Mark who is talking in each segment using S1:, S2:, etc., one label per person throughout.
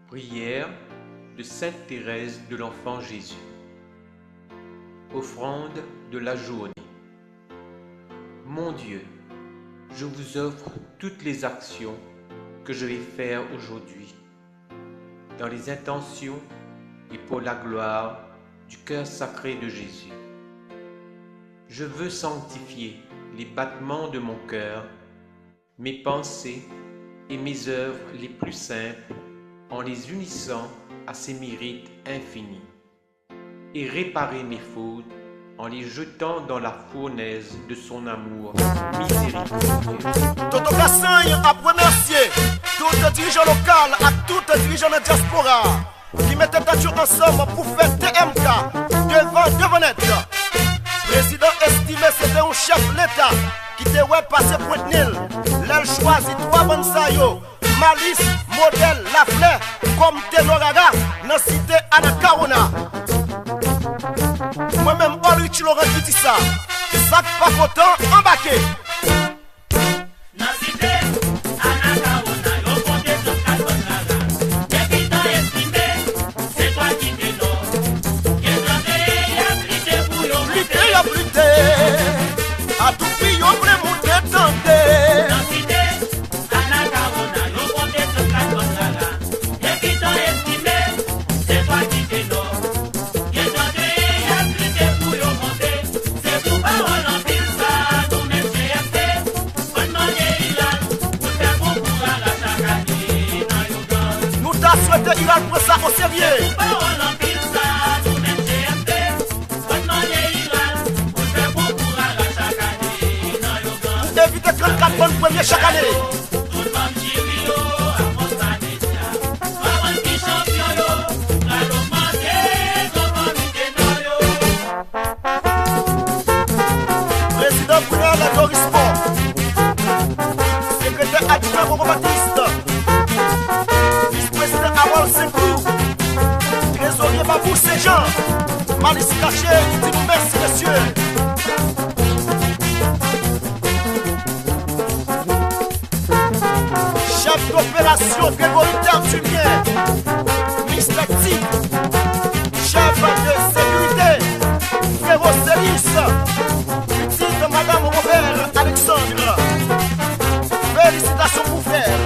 S1: Prière de Sainte Thérèse de l'Enfant Jésus. Offrande de la journée. Mon Dieu, je vous offre toutes les actions que je vais faire aujourd'hui, dans les intentions et pour la gloire du cœur sacré de Jésus. Je veux sanctifier les battements de mon cœur, mes pensées et mes œuvres les plus simples en les unissant à ses mérites infinis, et réparer mes fautes en les jetant dans la fournaise de son amour miséricordieux.
S2: Toto Kassagne a remercié tout dirigeant local et tout dirigeant de diaspora qui mettaient toujours ensemble pour faire TMK devant net. Président estimé c'était un chef l'État qui te ouais passé Pointe-Nil. L'aile choisit trois bonnes saillots, Malice, Modèle, Lafleur, comme Tenoraga, dans la cité Anacaona. Moi-même, Olrich Laurent qui dit ça. Sac pas content, embarqué. A tout pays, on peut monter tenter. Nous t'a souhaité Iran pour ça au sérieux. Évitez 34 bonnes premières chaque année. Président Brunel Doris Sport, secrétaire adjoint Robo Baptiste, vice-président Awal Senkou, trésorier Babou Sejan, Malice Caché, dit nous merci messieurs. Chef d'opération Grégory Tertulien, Mr. T, chef de sécurité, Frérot Célis, petite Madame Robert Alexandre. Félicitations pour faire.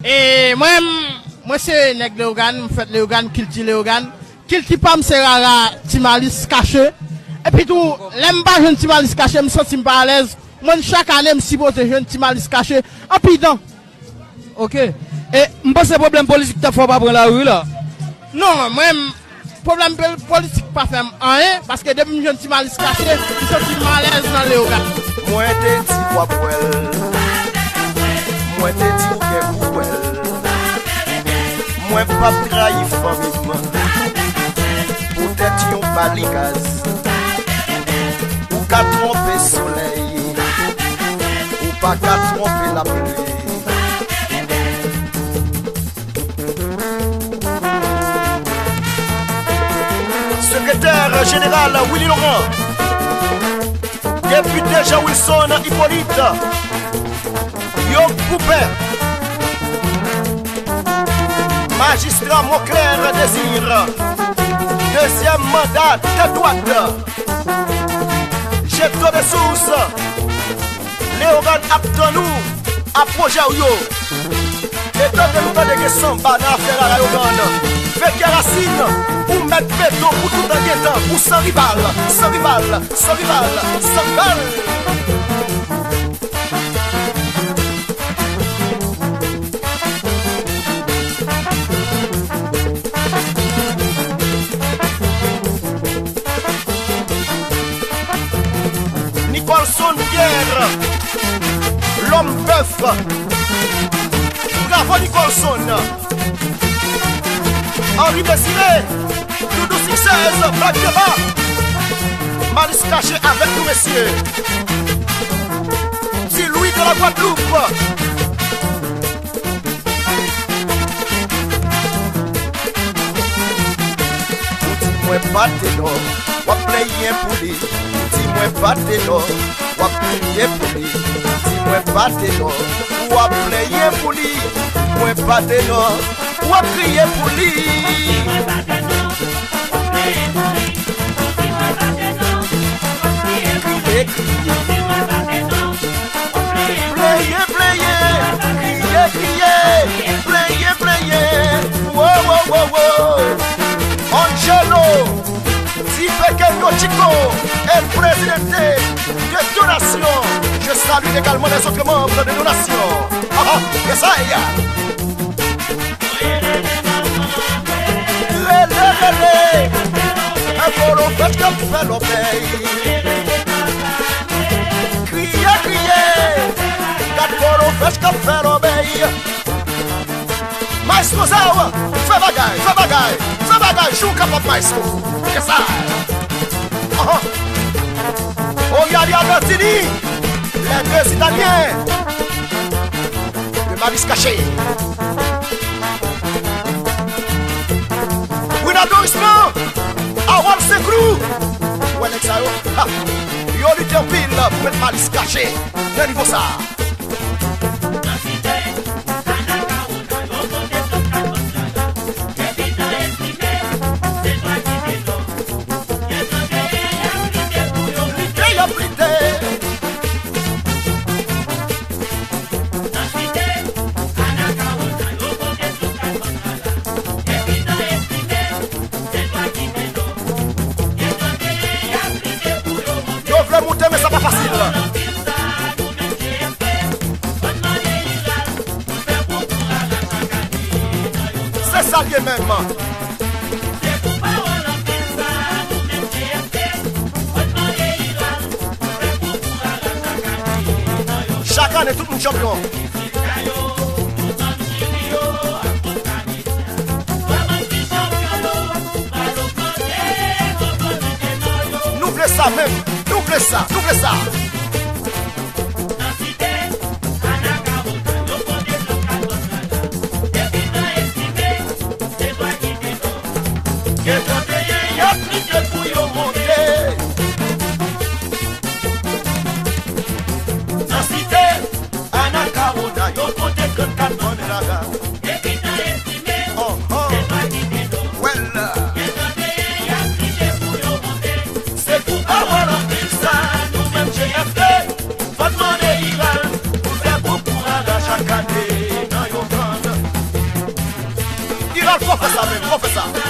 S3: Et moi c'est nèg Léogan, fait Léogan, Kilti Léogan, Kilti Pam c'est rara Timalis caché. Et puis tout, l'aime pas jeune Timalis caché, me sens pas à l'aise. Moi chaque année me suppose jeune Timalis caché. En pidant.
S4: OK. Et m'pense problème politique t'as faut pas prendre la rue là.
S3: Non, moi problème politique pas faire rien parce que depuis jeune Timalis caché, je suis mal à l'aise dans Léogan.
S2: Moi te dis quoi pour elle. Moi te dis que pour elle. Moi pas trahi famille. Peut-être yon pas les gaz. Ou qu'à tromper soleil. Ou pas qu'à tromper la pluie. Secrétaire général Willy Laurent. Député Jean Wilson Hippolyte. Yo Coupé. Magistrat Mauclair Désir. Deuxième mandat de droite. Jeto de Sous. Léogan Abdonou. A projet yo. Et tant que nous avons des samba dans l'affaire à Léogan. Fait Racine. Ou mettre béton pour tout un guettant. Ou sans rival. Sans rival. Sans rival. Sans rival. Nicolson Pierre, l'homme bœuf, Bravo Nicholson. Henri Désiré, Doudou 616, Black Deba. Malice Caché avec nous, messieurs. C'est Louis de la Guadeloupe. Dis-moi pas tes noms, on va player pour lui. Dis-moi pas tes noms, on va prier pour lui. Dis-moi pas tes noms, on va player pour lui. Dis-moi pas tes noms, on va prier pour lui. Angelo, Pequeno Chico, el presidente de Donation. Je salue également les autres membres de Donation. Yes, I am. Un coro fait comme fait l'obéi. Criez, criez. Quatre coro fait comme fait l'obéi. Maestro Zawa, fais bagaille, joue capable maestro. Yes, I. Oh, Yali Albertini, les deux Italiens. Le Malice Caché. Winado Isma, Awal Sekrou. Ouais, l'exayo. Yo, lui tient pile pour mettre Malice Caché. Le niveau ça. Mais ça pas facile. C'est ça qui est même. Chaque année tout le monde champion. Nous voulons ça même. Double ça. On fait ça même, on fait ça.